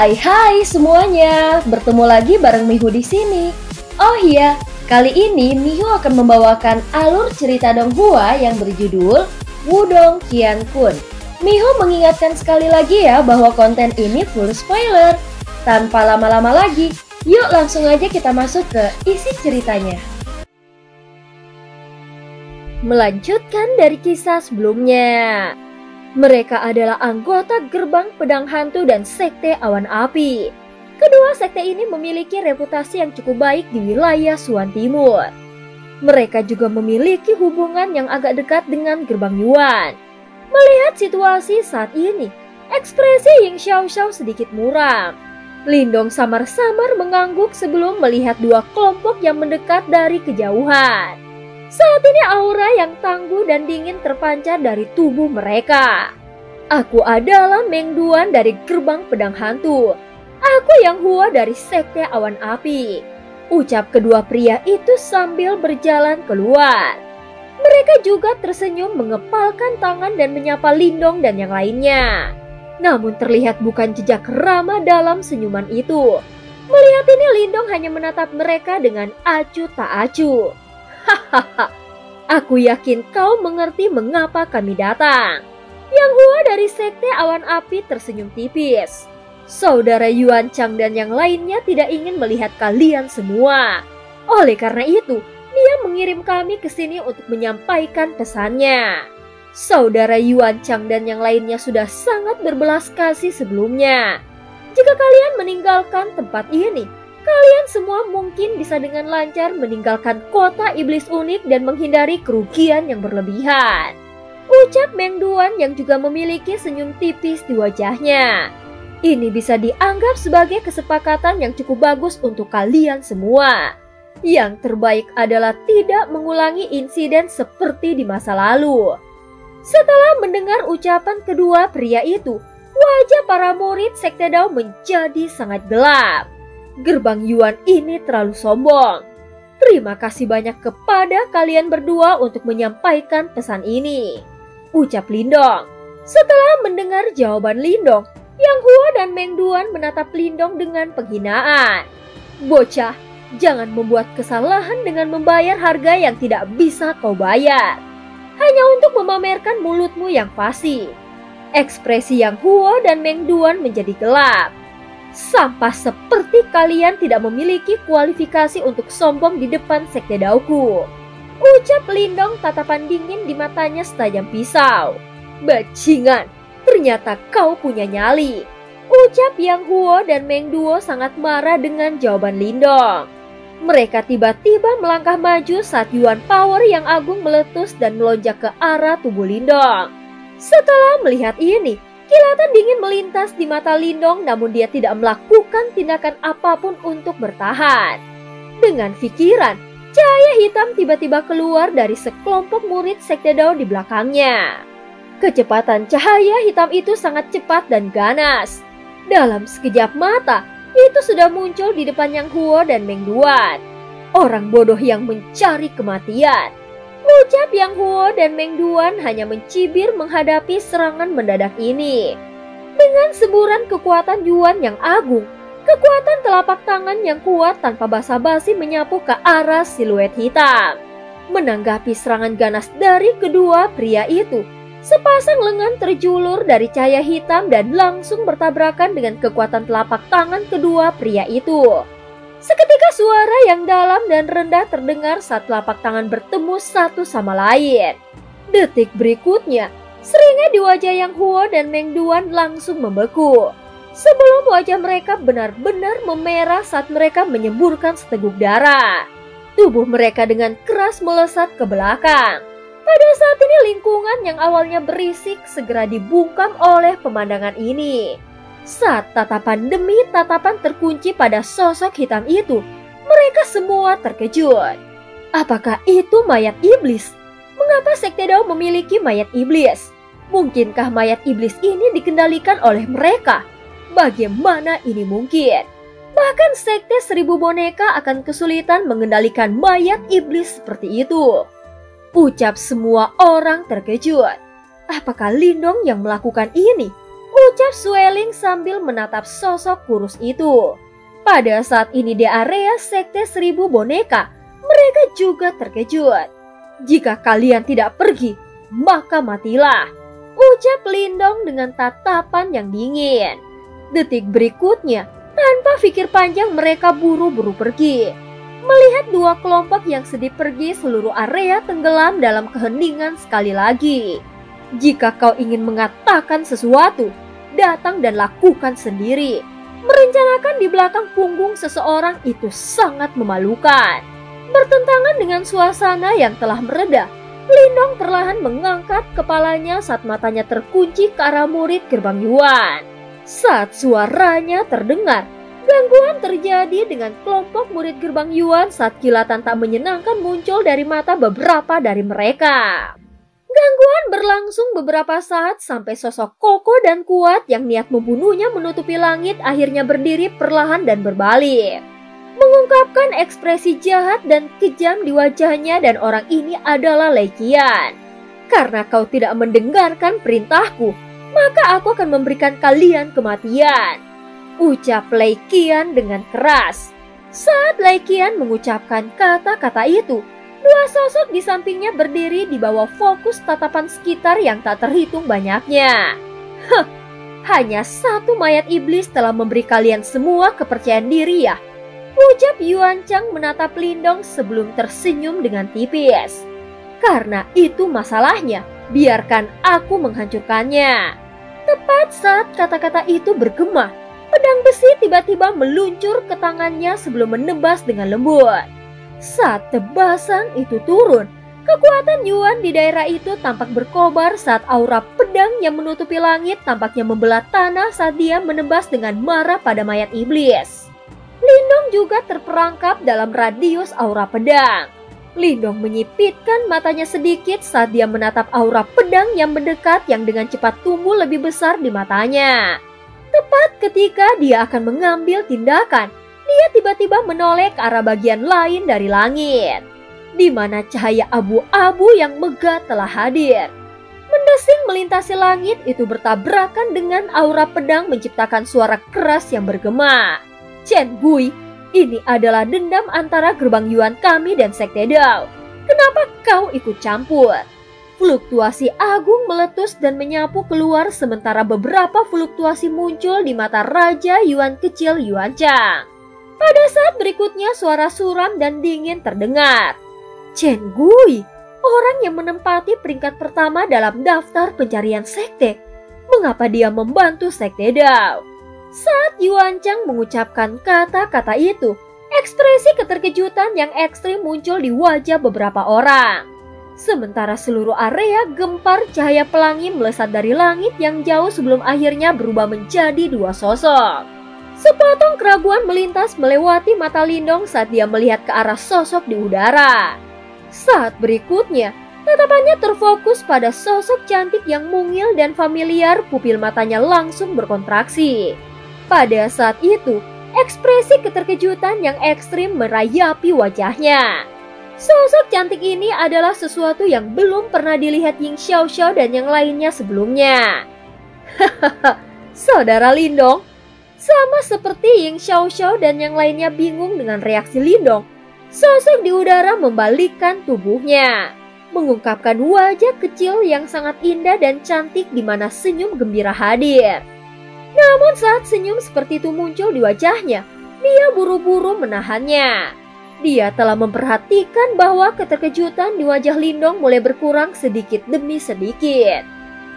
Hai semuanya, bertemu lagi bareng Mihu di sini. Oh iya, kali ini Mihu akan membawakan alur cerita Donghua yang berjudul Wudong Qiankun. Mihu mengingatkan sekali lagi ya bahwa konten ini full spoiler. Tanpa lama-lama lagi, yuk langsung aja kita masuk ke isi ceritanya. Melanjutkan dari kisah sebelumnya. Mereka adalah anggota Gerbang Pedang Hantu dan Sekte Awan Api. Kedua sekte ini memiliki reputasi yang cukup baik di wilayah Suan Timur. Mereka juga memiliki hubungan yang agak dekat dengan Gerbang Yuan. Melihat situasi saat ini, ekspresi Ying Xiaoxiao sedikit muram. Lindong samar-samar mengangguk sebelum melihat dua kelompok yang mendekat dari kejauhan. Saat ini aura yang tangguh dan dingin terpancar dari tubuh mereka. Aku adalah Meng Duan dari Gerbang Pedang Hantu. Aku Yang Hua dari Sekte Awan Api. Ucap kedua pria itu sambil berjalan keluar. Mereka juga tersenyum mengepalkan tangan dan menyapa Lindong dan yang lainnya. Namun terlihat bukan jejak ramah dalam senyuman itu. Melihat ini Lindong hanya menatap mereka dengan acuh tak acuh. Hahaha, aku yakin kau mengerti mengapa kami datang. Yang Hua dari Sekte Awan Api tersenyum tipis. Saudara Yuan Chang dan yang lainnya tidak ingin melihat kalian semua. Oleh karena itu, dia mengirim kami ke sini untuk menyampaikan pesannya. Saudara Yuan Chang dan yang lainnya sudah sangat berbelas kasih sebelumnya. Jika kalian meninggalkan tempat ini, kalian semua mungkin bisa dengan lancar meninggalkan kota iblis unik dan menghindari kerugian yang berlebihan. Ucap Meng Duan yang juga memiliki senyum tipis di wajahnya. Ini bisa dianggap sebagai kesepakatan yang cukup bagus untuk kalian semua. Yang terbaik adalah tidak mengulangi insiden seperti di masa lalu. Setelah mendengar ucapan kedua pria itu, wajah para murid Sekte Dao menjadi sangat gelap. Gerbang Yuan ini terlalu sombong. Terima kasih banyak kepada kalian berdua untuk menyampaikan pesan ini, ucap Lindong. Setelah mendengar jawaban Lindong, Yang Hua dan Meng Duan menatap Lindong dengan penghinaan. Bocah, jangan membuat kesalahan dengan membayar harga yang tidak bisa kau bayar, hanya untuk memamerkan mulutmu yang fasih. Ekspresi Yang Hua dan Meng Duan menjadi gelap. Sampah seperti kalian tidak memiliki kualifikasi untuk sombong di depan Sekte Daoku, ucap Lindong, tatapan dingin di matanya setajam pisau. Bajingan, ternyata kau punya nyali, ucap Yang Hua dan Meng Duo sangat marah dengan jawaban Lindong. Mereka tiba-tiba melangkah maju saat Yuan Power yang agung meletus dan melonjak ke arah tubuh Lindong. Setelah melihat ini, kilatan dingin melintas di mata Lindong, namun dia tidak melakukan tindakan apapun untuk bertahan. Dengan pikiran, cahaya hitam tiba-tiba keluar dari sekelompok murid Sekte Dao di belakangnya. Kecepatan cahaya hitam itu sangat cepat dan ganas. Dalam sekejap mata, itu sudah muncul di depan Yang Hua dan Meng Duan. Orang bodoh yang mencari kematian, ucap Yang Hua dan Meng Duan hanya mencibir menghadapi serangan mendadak ini. Dengan semburan kekuatan Yuan yang agung, kekuatan telapak tangan yang kuat tanpa basa-basi menyapu ke arah siluet hitam. Menanggapi serangan ganas dari kedua pria itu, sepasang lengan terjulur dari cahaya hitam dan langsung bertabrakan dengan kekuatan telapak tangan kedua pria itu. Seketika suara yang dalam dan rendah terdengar saat telapak tangan bertemu satu sama lain. Detik berikutnya, seringai di wajah Yang Hua dan Meng Duan langsung membeku. Sebelum wajah mereka benar-benar memerah saat mereka menyemburkan seteguk darah. Tubuh mereka dengan keras melesat ke belakang. Pada saat ini lingkungan yang awalnya berisik segera dibungkam oleh pemandangan ini. Saat tatapan demi tatapan terkunci pada sosok hitam itu, mereka semua terkejut. Apakah itu mayat iblis? Mengapa Sekte Dao memiliki mayat iblis? Mungkinkah mayat iblis ini dikendalikan oleh mereka? Bagaimana ini mungkin? Bahkan Sekte 1000 boneka akan kesulitan mengendalikan mayat iblis seperti itu, ucap semua orang terkejut. Apakah Lindong yang melakukan ini? ucap Sueling sambil menatap sosok kurus itu. Pada saat ini di area Sekte 1000 Boneka, mereka juga terkejut. Jika kalian tidak pergi, maka matilah, ucap Lindong dengan tatapan yang dingin. Detik berikutnya, tanpa pikir panjang mereka buru-buru pergi. Melihat dua kelompok yang sedih pergi, seluruh area tenggelam dalam keheningan sekali lagi. Jika kau ingin mengatakan sesuatu, datang dan lakukan sendiri. Merencanakan di belakang punggung seseorang itu sangat memalukan. Bertentangan dengan suasana yang telah mereda, Lindong perlahan mengangkat kepalanya saat matanya terkunci ke arah murid gerbang Yuan. Saat suaranya terdengar, gangguan terjadi dengan kelompok murid gerbang Yuan saat kilatan tak menyenangkan muncul dari mata beberapa dari mereka. Gangguan berlangsung beberapa saat sampai sosok kokoh dan kuat yang niat membunuhnya menutupi langit akhirnya berdiri perlahan dan berbalik. Mengungkapkan ekspresi jahat dan kejam di wajahnya, dan orang ini adalah Lei Qian. Karena kau tidak mendengarkan perintahku, maka aku akan memberikan kalian kematian, ucap Lei Qian dengan keras. Saat Lei Qian mengucapkan kata-kata itu, dua sosok di sampingnya berdiri di bawah fokus tatapan sekitar yang tak terhitung banyaknya. Hanya satu mayat iblis telah memberi kalian semua kepercayaan diri ya, ucap Yuan Chang menatap Lindong sebelum tersenyum dengan tipis. Karena itu masalahnya, biarkan aku menghancurkannya. Tepat saat kata-kata itu bergema, pedang besi tiba-tiba meluncur ke tangannya sebelum menebas dengan lembut. Saat tebasan itu turun, kekuatan Yuan di daerah itu tampak berkobar saat aura pedang yang menutupi langit tampaknya membelah tanah saat dia menebas dengan marah pada mayat iblis. Lindong juga terperangkap dalam radius aura pedang. Lindong menyipitkan matanya sedikit saat dia menatap aura pedang yang mendekat yang dengan cepat tumbuh lebih besar di matanya. Tepat ketika dia akan mengambil tindakan, dia tiba-tiba menoleh ke arah bagian lain dari langit, di mana cahaya abu-abu yang megah telah hadir. Mendesing melintasi langit itu bertabrakan dengan aura pedang menciptakan suara keras yang bergema. Chen Gui, ini adalah dendam antara gerbang Yuan kami dan Sekte Dao. Kenapa kau ikut campur? Fluktuasi agung meletus dan menyapu keluar sementara beberapa fluktuasi muncul di mata Raja Yuan kecil Yuan Chang. Pada saat berikutnya suara suram dan dingin terdengar. Chen Gui, orang yang menempati peringkat pertama dalam daftar pencarian sekte. Mengapa dia membantu Sekte Dao? Saat Yuan Chang mengucapkan kata-kata itu, ekspresi keterkejutan yang ekstrim muncul di wajah beberapa orang. Sementara seluruh area gempar cahaya pelangi melesat dari langit yang jauh sebelum akhirnya berubah menjadi dua sosok. Sepotong keraguan melintas melewati mata Lindong saat dia melihat ke arah sosok di udara. Saat berikutnya, tatapannya terfokus pada sosok cantik yang mungil dan familiar, pupil matanya langsung berkontraksi. Pada saat itu, ekspresi keterkejutan yang ekstrim merayapi wajahnya. Sosok cantik ini adalah sesuatu yang belum pernah dilihat Ying Xiaoxiao dan yang lainnya sebelumnya. Hahaha, Saudara Lindong. Sama seperti Ying Xiaoxiao dan yang lainnya bingung dengan reaksi Lindong, sosok di udara membalikkan tubuhnya, mengungkapkan wajah kecil yang sangat indah dan cantik di mana senyum gembira hadir. Namun saat senyum seperti itu muncul di wajahnya, dia buru-buru menahannya. Dia telah memperhatikan bahwa keterkejutan di wajah Lindong mulai berkurang sedikit demi sedikit.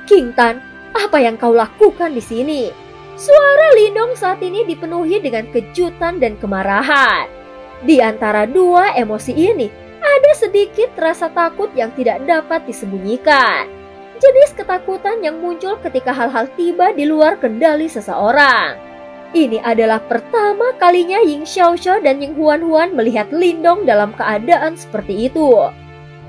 King Tan, apa yang kau lakukan di sini? Suara Lindong saat ini dipenuhi dengan kejutan dan kemarahan. Di antara dua emosi ini, ada sedikit rasa takut yang tidak dapat disembunyikan. Jenis ketakutan yang muncul ketika hal-hal tiba di luar kendali seseorang. Ini adalah pertama kalinya Ying Xiaoxiao dan Ying Huan-Huan melihat Lindong dalam keadaan seperti itu.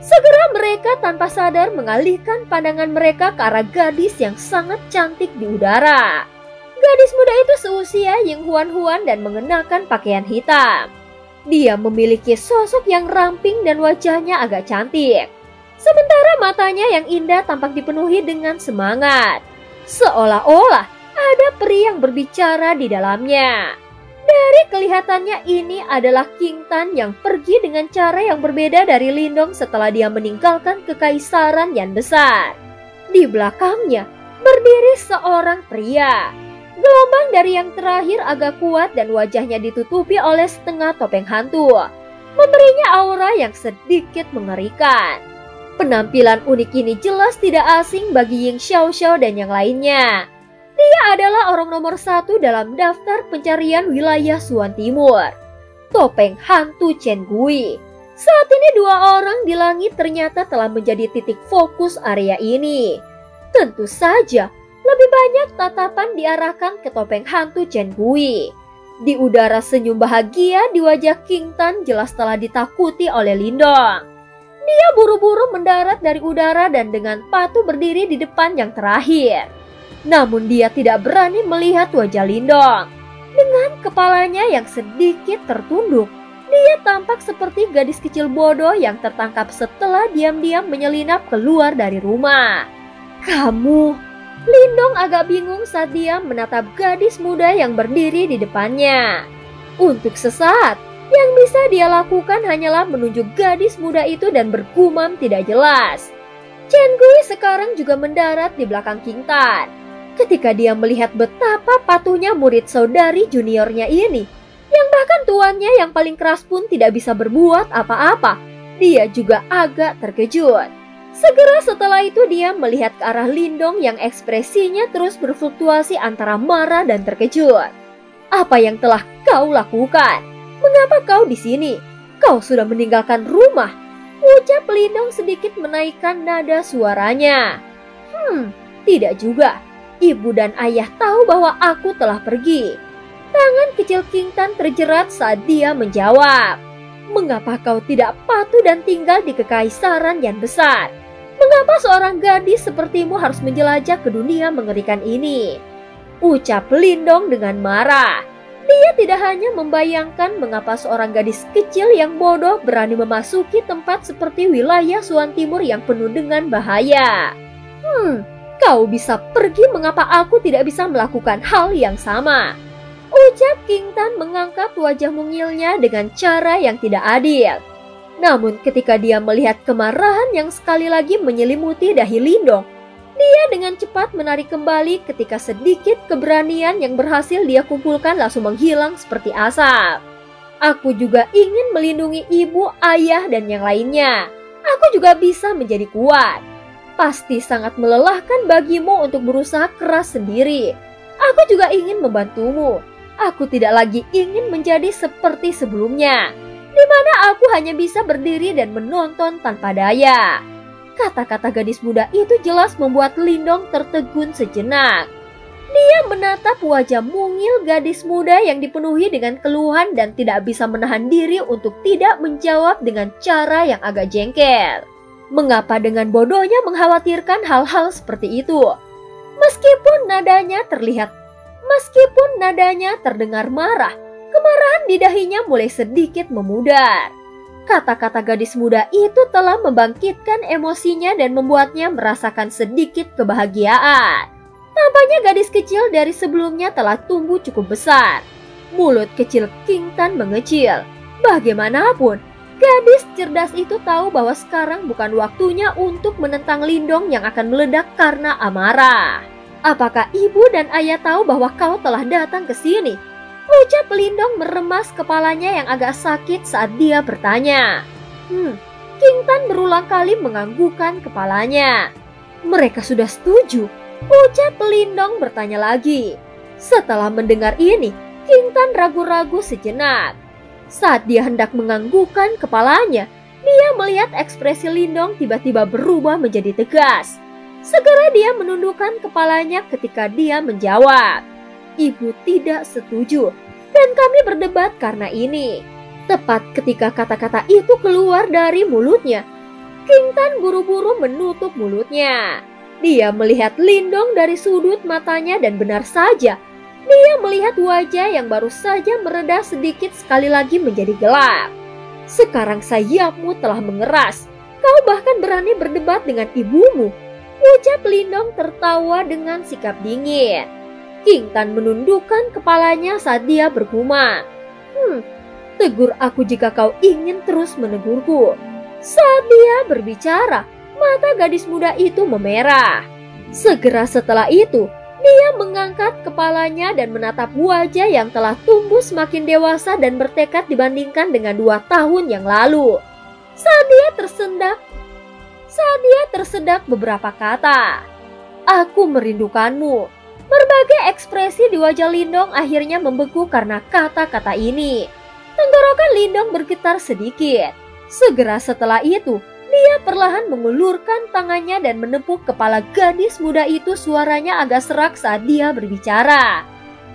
Segera mereka tanpa sadar mengalihkan pandangan mereka ke arah gadis yang sangat cantik di udara. Gadis muda itu seusia Ying Huan-Huan dan mengenakan pakaian hitam. Dia memiliki sosok yang ramping dan wajahnya agak cantik. Sementara matanya yang indah tampak dipenuhi dengan semangat. Seolah-olah ada peri yang berbicara di dalamnya. Dari kelihatannya ini adalah King Tan yang pergi dengan cara yang berbeda dari Lindong setelah dia meninggalkan kekaisaran yang besar. Di belakangnya berdiri seorang pria. Gelombang dari yang terakhir agak kuat dan wajahnya ditutupi oleh setengah topeng hantu, memberinya aura yang sedikit mengerikan. Penampilan unik ini jelas tidak asing bagi Ying Xiaoxiao dan yang lainnya. Dia adalah orang nomor 1 dalam daftar pencarian wilayah Suan Timur, topeng hantu Chen Gui. Saat ini 2 orang di langit ternyata telah menjadi titik fokus area ini. Tentu saja lebih banyak tatapan diarahkan ke topeng hantu Chen Gui. Di udara senyum bahagia di wajah King Tan jelas telah ditakuti oleh Lindong. Dia buru-buru mendarat dari udara dan dengan patuh berdiri di depan yang terakhir. Namun dia tidak berani melihat wajah Lindong. Dengan kepalanya yang sedikit tertunduk, dia tampak seperti gadis kecil bodoh yang tertangkap setelah diam-diam menyelinap keluar dari rumah. Kamu... Lindong agak bingung saat dia menatap gadis muda yang berdiri di depannya. Untuk sesaat, yang bisa dia lakukan hanyalah menunjuk gadis muda itu dan bergumam tidak jelas. Chen Gui sekarang juga mendarat di belakang King Tan. Ketika dia melihat betapa patuhnya murid saudari juniornya ini, yang bahkan tuannya yang paling keras pun tidak bisa berbuat apa-apa, dia juga agak terkejut. Segera setelah itu dia melihat ke arah Lindong yang ekspresinya terus berfluktuasi antara marah dan terkejut. Apa yang telah kau lakukan? Mengapa kau di sini? Kau sudah meninggalkan rumah. Ucap Lindong sedikit menaikkan nada suaranya. Tidak juga. Ibu dan ayah tahu bahwa aku telah pergi. Tangan kecil King Tan terjerat saat dia menjawab. Mengapa kau tidak patuh dan tinggal di kekaisaran yang besar? Mengapa seorang gadis sepertimu harus menjelajah ke dunia mengerikan ini? Ucap Lindong dengan marah. Dia tidak hanya membayangkan mengapa seorang gadis kecil yang bodoh berani memasuki tempat seperti wilayah Suan Timur yang penuh dengan bahaya. Kau bisa pergi, mengapa aku tidak bisa melakukan hal yang sama? Ucap King Tan mengangkat wajah mungilnya dengan cara yang tidak adil. Namun ketika dia melihat kemarahan yang sekali lagi menyelimuti dahi Lindong, dia dengan cepat menarik kembali ketika sedikit keberanian yang berhasil dia kumpulkan langsung menghilang seperti asap. Aku juga ingin melindungi ibu, ayah, dan yang lainnya. Aku juga bisa menjadi kuat. Pasti sangat melelahkan bagimu untuk berusaha keras sendiri. Aku juga ingin membantumu. Aku tidak lagi ingin menjadi seperti sebelumnya, di mana aku hanya bisa berdiri dan menonton tanpa daya. Kata-kata gadis muda itu jelas membuat Lindong tertegun sejenak. Dia menatap wajah mungil gadis muda yang dipenuhi dengan keluhan dan tidak bisa menahan diri untuk tidak menjawab dengan cara yang agak jengkel. Mengapa dengan bodohnya mengkhawatirkan hal-hal seperti itu? Meskipun nadanya terdengar marah, kemarahan di dahinya mulai sedikit memudar. Kata-kata gadis muda itu telah membangkitkan emosinya dan membuatnya merasakan sedikit kebahagiaan. Tampaknya gadis kecil dari sebelumnya telah tumbuh cukup besar. Mulut kecil King Tan mengecil. Bagaimanapun, gadis cerdas itu tahu bahwa sekarang bukan waktunya untuk menentang Lindong yang akan meledak karena amarah. Apakah ibu dan ayah tahu bahwa kau telah datang ke sini? Ucap Lindong meremas kepalanya yang agak sakit saat dia bertanya. King Tan berulang kali menganggukkan kepalanya. Mereka sudah setuju. Ucap Lindong bertanya lagi. Setelah mendengar ini, King Tan ragu-ragu sejenak. Saat dia hendak menganggukkan kepalanya, dia melihat ekspresi Lindong tiba-tiba berubah menjadi tegas. Segera dia menundukkan kepalanya ketika dia menjawab. Ibu tidak setuju, dan kami berdebat karena ini. Tepat ketika kata-kata itu keluar dari mulutnya, King Tan buru-buru menutup mulutnya. Dia melihat Lindong dari sudut matanya dan benar saja, dia melihat wajah yang baru saja mereda sedikit sekali lagi menjadi gelap. Sekarang sayapmu telah mengeras, kau bahkan berani berdebat dengan ibumu. Ucap Lindong tertawa dengan sikap dingin. King Tan menundukkan kepalanya saat dia bergumam. Tegur aku jika kau ingin terus menegurku. Saat dia berbicara, mata gadis muda itu memerah. Segera setelah itu, dia mengangkat kepalanya dan menatap wajah yang telah tumbuh semakin dewasa dan bertekad dibandingkan dengan 2 tahun yang lalu. Saat dia tersedak beberapa kata. Aku merindukanmu. Berbagai ekspresi di wajah Lindong akhirnya membeku karena kata-kata ini. Tenggorokan Lindong bergetar sedikit. Segera setelah itu, dia perlahan mengulurkan tangannya dan menepuk kepala gadis muda itu. Suaranya agak serak saat dia berbicara.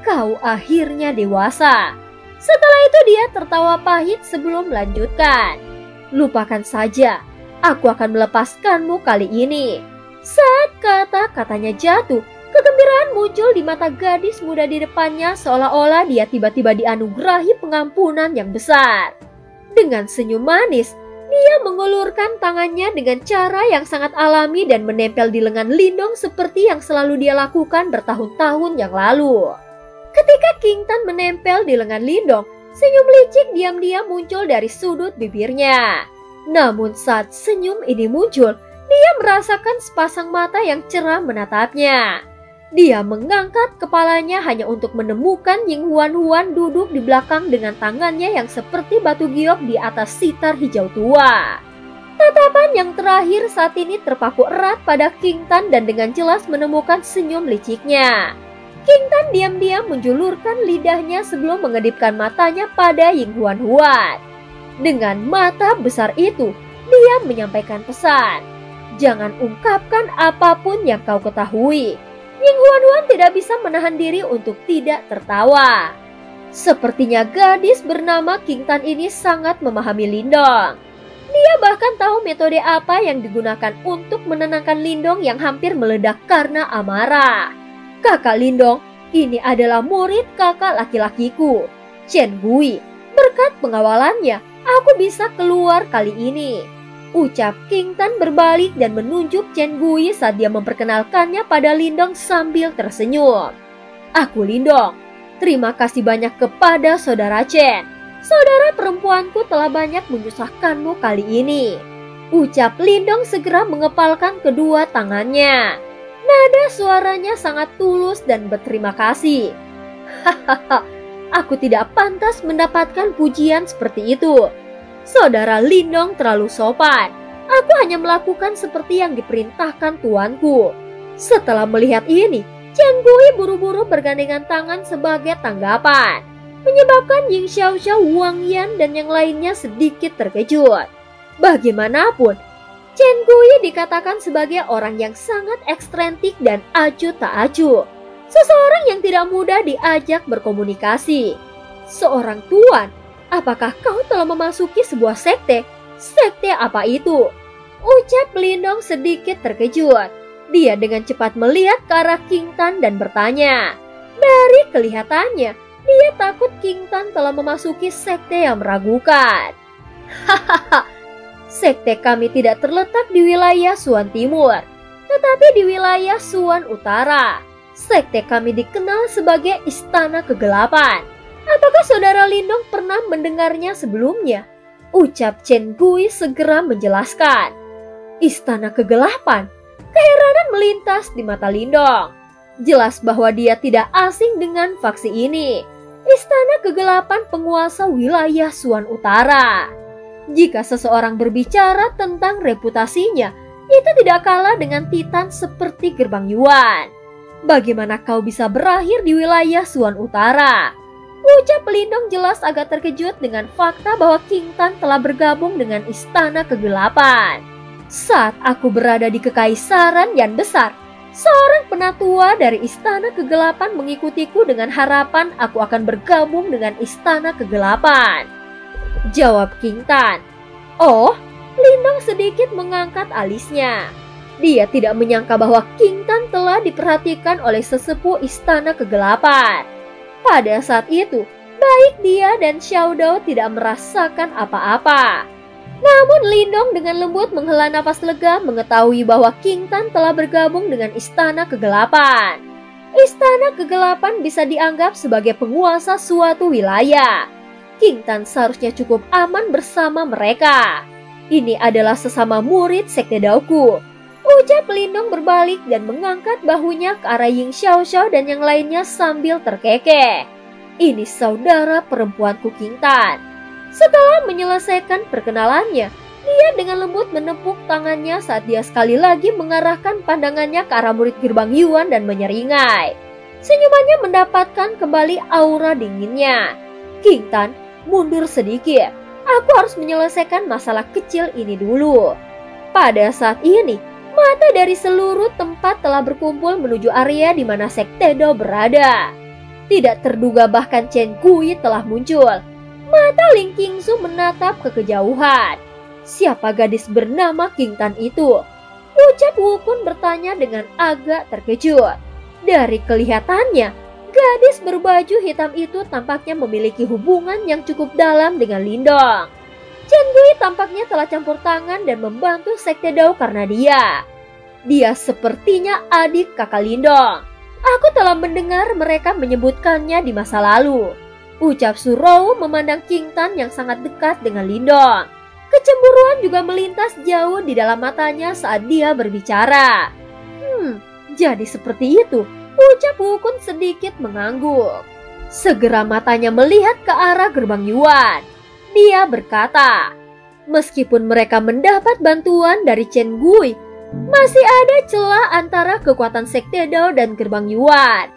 Kau akhirnya dewasa. Setelah itu dia tertawa pahit sebelum melanjutkan. Lupakan saja, aku akan melepaskanmu kali ini. Saat kata-katanya jatuh, kegembiraan muncul di mata gadis muda di depannya seolah-olah dia tiba-tiba dianugerahi pengampunan yang besar. Dengan senyum manis, dia mengulurkan tangannya dengan cara yang sangat alami dan menempel di lengan Lindong seperti yang selalu dia lakukan bertahun-tahun yang lalu. Ketika King Tan menempel di lengan Lindong, senyum licik diam-diam muncul dari sudut bibirnya. Namun saat senyum ini muncul, dia merasakan sepasang mata yang cerah menatapnya. Dia mengangkat kepalanya hanya untuk menemukan Ying Huan duduk di belakang dengan tangannya yang seperti batu giok di atas sitar hijau tua. Tatapan yang terakhir saat ini terpaku erat pada King Tan dan dengan jelas menemukan senyum liciknya. King Tan diam-diam menjulurkan lidahnya sebelum mengedipkan matanya pada Ying Huan. Dengan mata besar itu, dia menyampaikan pesan. Jangan ungkapkan apapun yang kau ketahui. Ying Huan tidak bisa menahan diri untuk tidak tertawa. Sepertinya gadis bernama King Tan ini sangat memahami Lindong. Dia bahkan tahu metode apa yang digunakan untuk menenangkan Lindong yang hampir meledak karena amarah. Kakak Lindong, ini adalah murid kakak laki-lakiku, Chen Gui. Berkat pengawalannya, aku bisa keluar kali ini. Ucap King Tan berbalik dan menunjuk Chen Gui saat dia memperkenalkannya pada Lindong sambil tersenyum. Aku Lindong, terima kasih banyak kepada saudara Chen. Saudara perempuanku telah banyak menyusahkanmu kali ini. Ucap Lindong segera mengepalkan kedua tangannya. Nada suaranya sangat tulus dan berterima kasih. Hahaha, aku tidak pantas mendapatkan pujian seperti itu. Saudara Lindong terlalu sopan. Aku hanya melakukan seperti yang diperintahkan tuanku. Setelah melihat ini, Chen Gui buru-buru bergandengan tangan sebagai tanggapan, menyebabkan Ying Xiaoxiao, Wang Yan, dan yang lainnya sedikit terkejut. Bagaimanapun, Chen Gui dikatakan sebagai orang yang sangat ekstrentik dan acuh tak acuh. Seseorang yang tidak mudah diajak berkomunikasi. Seorang tuan, apakah kau telah memasuki sebuah sekte? Sekte apa itu? Ucap Lindong sedikit terkejut. Dia dengan cepat melihat ke arah King Tan dan bertanya. Dari kelihatannya, dia takut King Tan telah memasuki sekte yang meragukan. Hahaha, sekte kami tidak terletak di wilayah Suan Timur, tetapi di wilayah Suan Utara. Sekte kami dikenal sebagai Istana Kegelapan. Apakah saudara Lindong pernah mendengarnya sebelumnya? Ucap Chen Gui segera menjelaskan. Istana Kegelapan. Keheranan melintas di mata Lindong. Jelas bahwa dia tidak asing dengan faksi ini. Istana Kegelapan penguasa wilayah Suan Utara. Jika seseorang berbicara tentang reputasinya, itu tidak kalah dengan Titan seperti Gerbang Yuan. Bagaimana kau bisa berakhir di wilayah Suan Utara? Ucap Lindong jelas agak terkejut dengan fakta bahwa King Tan telah bergabung dengan Istana Kegelapan. Saat aku berada di Kekaisaran Yan Besar, seorang penatua dari Istana Kegelapan mengikutiku dengan harapan aku akan bergabung dengan Istana Kegelapan. Jawab King Tan. Oh, Lindong sedikit mengangkat alisnya. Dia tidak menyangka bahwa King Tan telah diperhatikan oleh sesepuh Istana Kegelapan. Pada saat itu, baik dia dan Xiao Dao tidak merasakan apa-apa. Namun Lindong dengan lembut menghela nafas lega mengetahui bahwa King Tan telah bergabung dengan Istana Kegelapan. Istana Istana Kegelapan bisa dianggap sebagai penguasa suatu wilayah. King Tan seharusnya cukup aman bersama mereka. Ini adalah sesama murid Sekte Daoku. Ucap Lindong berbalik dan mengangkat bahunya ke arah Ying Xiaoxiao dan yang lainnya sambil terkekeh. Ini saudara perempuanku King Tan. Setelah menyelesaikan perkenalannya, dia dengan lembut menepuk tangannya saat dia sekali lagi mengarahkan pandangannya ke arah murid gerbang Yuan dan menyeringai. Senyumannya mendapatkan kembali aura dinginnya. King Tan, mundur sedikit. Aku harus menyelesaikan masalah kecil ini dulu. Pada saat ini, mata dari seluruh tempat telah berkumpul menuju area di mana Sekte Dao berada. Tidak terduga bahkan Chen Kui telah muncul. Mata Ling Qingzu menatap ke kejauhan. Siapa gadis bernama King Tan itu? Ucap Wu Kun bertanya dengan agak terkejut. Dari kelihatannya, gadis berbaju hitam itu tampaknya memiliki hubungan yang cukup dalam dengan Lindong. Chen Gui tampaknya telah campur tangan dan membantu Sekte Dao karena dia sepertinya adik kakak Lindong. Aku telah mendengar mereka menyebutkannya di masa lalu. Ucap Surou memandang King Tan yang sangat dekat dengan Lindong. Kecemburuan juga melintas jauh di dalam matanya saat dia berbicara. Jadi seperti itu, ucap Wu Kun sedikit mengangguk. Segera matanya melihat ke arah gerbang Yuan. Dia berkata, meskipun mereka mendapat bantuan dari Chen Gui, masih ada celah antara kekuatan Sekte Dao dan gerbang Yuan.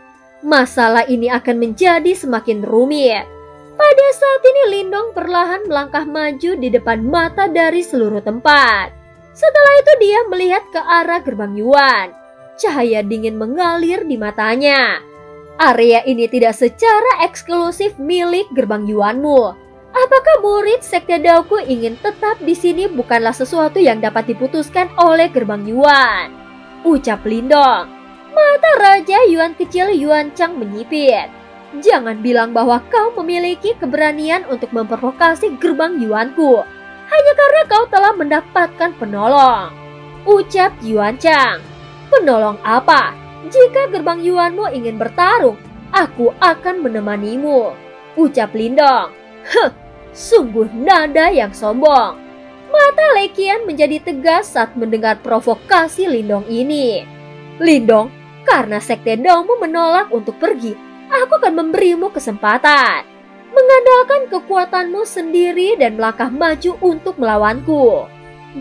Masalah ini akan menjadi semakin rumit. Pada saat ini Lindong perlahan melangkah maju di depan mata dari seluruh tempat. Setelah itu dia melihat ke arah gerbang Yuan. Cahaya dingin mengalir di matanya. Area ini tidak secara eksklusif milik gerbang Yuanmu. Apakah murid Sekte Daoku ingin tetap di sini bukanlah sesuatu yang dapat diputuskan oleh gerbang Yuan? Ucap Lindong. Mata Raja Yuan kecil Yuan Chang menyipit. Jangan bilang bahwa kau memiliki keberanian untuk memprovokasi gerbang Yuanku hanya karena kau telah mendapatkan penolong. Ucap Yuan Chang. Penolong apa? Jika gerbang Yuanmu ingin bertarung, aku akan menemanimu. Ucap Lindong. Sungguh nada yang sombong. Mata Lei Qian menjadi tegas saat mendengar provokasi Lindong ini. Lindong, karena Sekte Daomu menolak untuk pergi, aku akan memberimu kesempatan. Mengandalkan kekuatanmu sendiri dan melangkah maju untuk melawanku.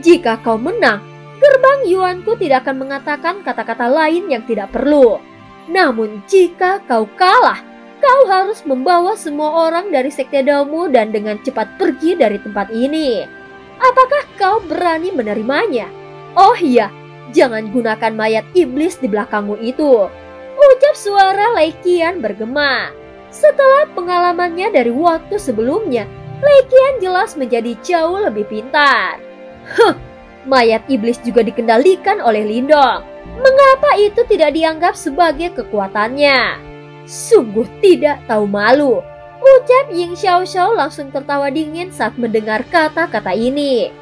Jika kau menang, gerbang Yuanku tidak akan mengatakan kata-kata lain yang tidak perlu. Namun jika kau kalah, kau harus membawa semua orang dari Sekte Daomu dan dengan cepat pergi dari tempat ini. Apakah kau berani menerimanya? Oh iya, jangan gunakan mayat iblis di belakangmu itu. Ucap suara Lei Qian bergema. Setelah pengalamannya dari waktu sebelumnya, Lei Qian jelas menjadi jauh lebih pintar. Mayat iblis juga dikendalikan oleh Lindong. Mengapa itu tidak dianggap sebagai kekuatannya? Sungguh tidak tahu malu. Ucap Ying Xiaoxiao langsung tertawa dingin saat mendengar kata-kata ini.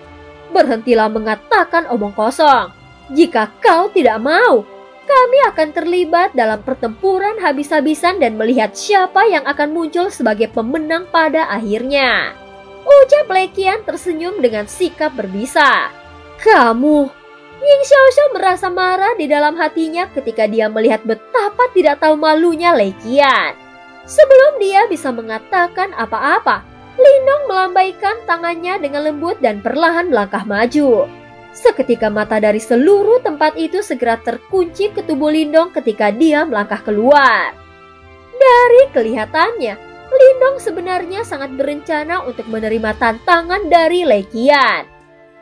Berhentilah mengatakan omong kosong. Jika kau tidak mau, kami akan terlibat dalam pertempuran habis-habisan dan melihat siapa yang akan muncul sebagai pemenang pada akhirnya. Ucap Lei Qian tersenyum dengan sikap berbisa. Kamu. Ying Xiaoxiao merasa marah di dalam hatinya ketika dia melihat betapa tidak tahu malunya Lei Qian. Sebelum dia bisa mengatakan apa-apa, Lindong melambaikan tangannya dengan lembut dan perlahan melangkah maju. Seketika mata dari seluruh tempat itu segera terkunci ke tubuh Lindong ketika dia melangkah keluar. Dari kelihatannya, Lindong sebenarnya sangat berencana untuk menerima tantangan dari Lei Qian.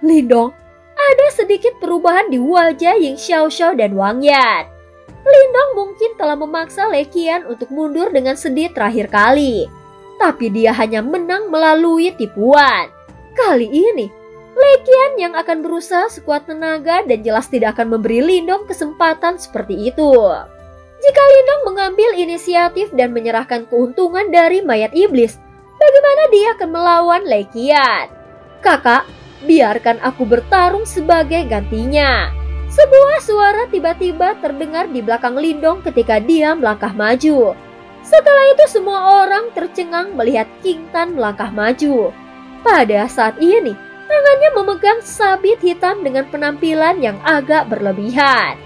Lindong, ada sedikit perubahan di wajah Ying Xiaoxiao dan Wang Yan. Lindong mungkin telah memaksa Lei Qian untuk mundur dengan sedih terakhir kali. Tapi dia hanya menang melalui tipuan. Kali ini, Lei Qian yang akan berusaha sekuat tenaga dan jelas tidak akan memberi Lindong kesempatan seperti itu. Jika Lindong mengambil inisiatif dan menyerahkan keuntungan dari mayat iblis, bagaimana dia akan melawan Lei Qian? Kakak, biarkan aku bertarung sebagai gantinya. Sebuah suara tiba-tiba terdengar di belakang Lindong ketika dia melangkah maju. Setelah itu semua orang tercengang melihat King Tan melangkah maju. Pada saat ini, tangannya memegang sabit hitam dengan penampilan yang agak berlebihan.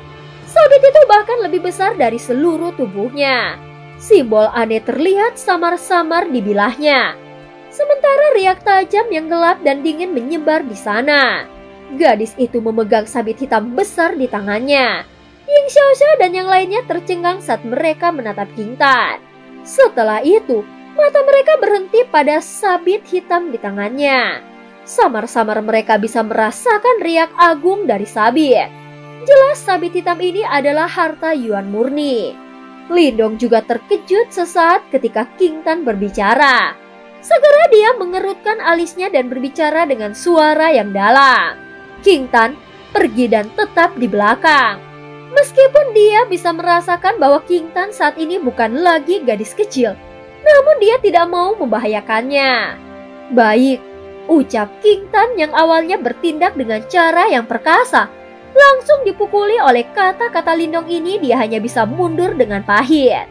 Sabit itu bahkan lebih besar dari seluruh tubuhnya. Simbol aneh terlihat samar-samar di bilahnya. Sementara riak tajam yang gelap dan dingin menyebar di sana. Gadis itu memegang sabit hitam besar di tangannya. Ying Xiaoxiao dan yang lainnya tercengang saat mereka menatap King Tan. Setelah itu, mata mereka berhenti pada sabit hitam di tangannya. Samar-samar mereka bisa merasakan riak agung dari sabit. Jelas sabit hitam ini adalah harta Yuan murni. Lindong juga terkejut sesaat ketika King Tan berbicara. Segera dia mengerutkan alisnya dan berbicara dengan suara yang dalam. King Tan pergi dan tetap di belakang. Meskipun dia bisa merasakan bahwa King Tan saat ini bukan lagi gadis kecil, namun dia tidak mau membahayakannya. Baik, ucap King Tan yang awalnya bertindak dengan cara yang perkasa, langsung dipukuli oleh kata-kata Lindong ini. Dia hanya bisa mundur dengan pahit.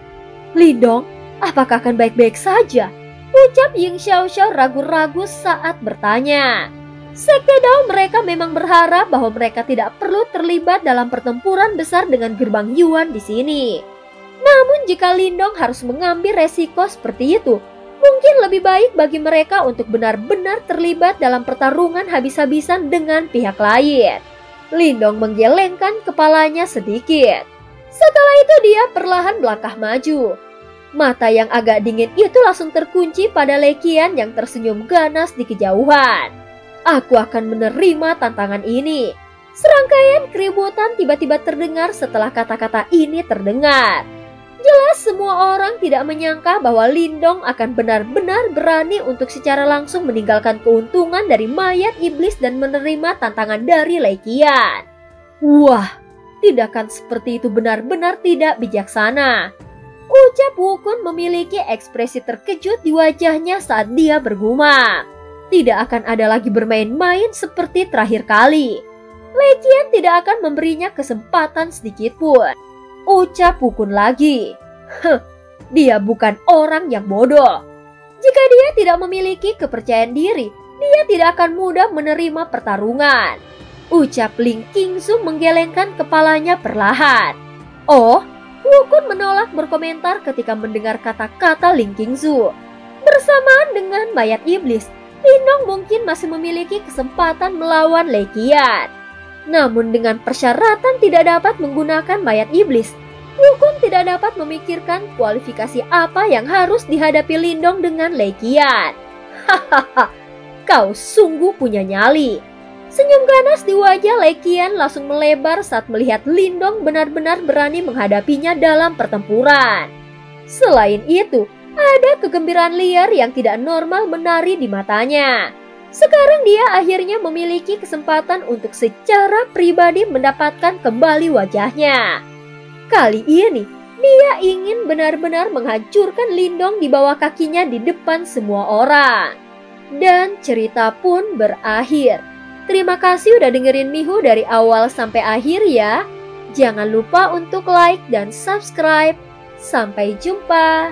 Lindong, apakah akan baik-baik saja? Ucap Ying Xiaoxiao ragu-ragu saat bertanya. Sekte Dao mereka memang berharap bahwa mereka tidak perlu terlibat dalam pertempuran besar dengan gerbang Yuan di sini. Namun jika Lindong harus mengambil resiko seperti itu, mungkin lebih baik bagi mereka untuk benar-benar terlibat dalam pertarungan habis-habisan dengan pihak lain. Lindong menggelengkan kepalanya sedikit. Setelah itu dia perlahan melangkah maju. Mata yang agak dingin itu langsung terkunci pada Lei Qian yang tersenyum ganas di kejauhan. Aku akan menerima tantangan ini. Serangkaian keributan tiba-tiba terdengar setelah kata-kata ini terdengar. Jelas semua orang tidak menyangka bahwa Lindong akan benar-benar berani untuk secara langsung meninggalkan keuntungan dari mayat iblis dan menerima tantangan dari Lei Qian. Wah, tindakan seperti itu benar-benar tidak bijaksana. Ucap Wukun memiliki ekspresi terkejut di wajahnya saat dia bergumam. Tidak akan ada lagi bermain-main seperti terakhir kali. Lei Qian tidak akan memberinya kesempatan sedikit pun. Ucap Wukun lagi. Dia bukan orang yang bodoh. Jika dia tidak memiliki kepercayaan diri, dia tidak akan mudah menerima pertarungan. Ucap Ling Qingzu menggelengkan kepalanya perlahan. Oh, Wukun menolak berkomentar ketika mendengar kata-kata Ling Qingzu. Bersamaan dengan mayat iblis, Lindong mungkin masih memiliki kesempatan melawan Lei Qian. Namun dengan persyaratan tidak dapat menggunakan mayat iblis, Wukun tidak dapat memikirkan kualifikasi apa yang harus dihadapi Lindong dengan Lei Qian. Hahaha, kau sungguh punya nyali. Senyum ganas di wajah Lei Qian langsung melebar saat melihat Lindong benar-benar berani menghadapinya dalam pertempuran. Selain itu, ada kegembiraan liar yang tidak normal menari di matanya. Sekarang dia akhirnya memiliki kesempatan untuk secara pribadi mendapatkan kembali wajahnya. Kali ini, dia ingin benar-benar menghancurkan Lindong di bawah kakinya di depan semua orang. Dan cerita pun berakhir. Terima kasih udah dengerin Mihu dari awal sampai akhir ya. Jangan lupa untuk like dan subscribe. Sampai jumpa.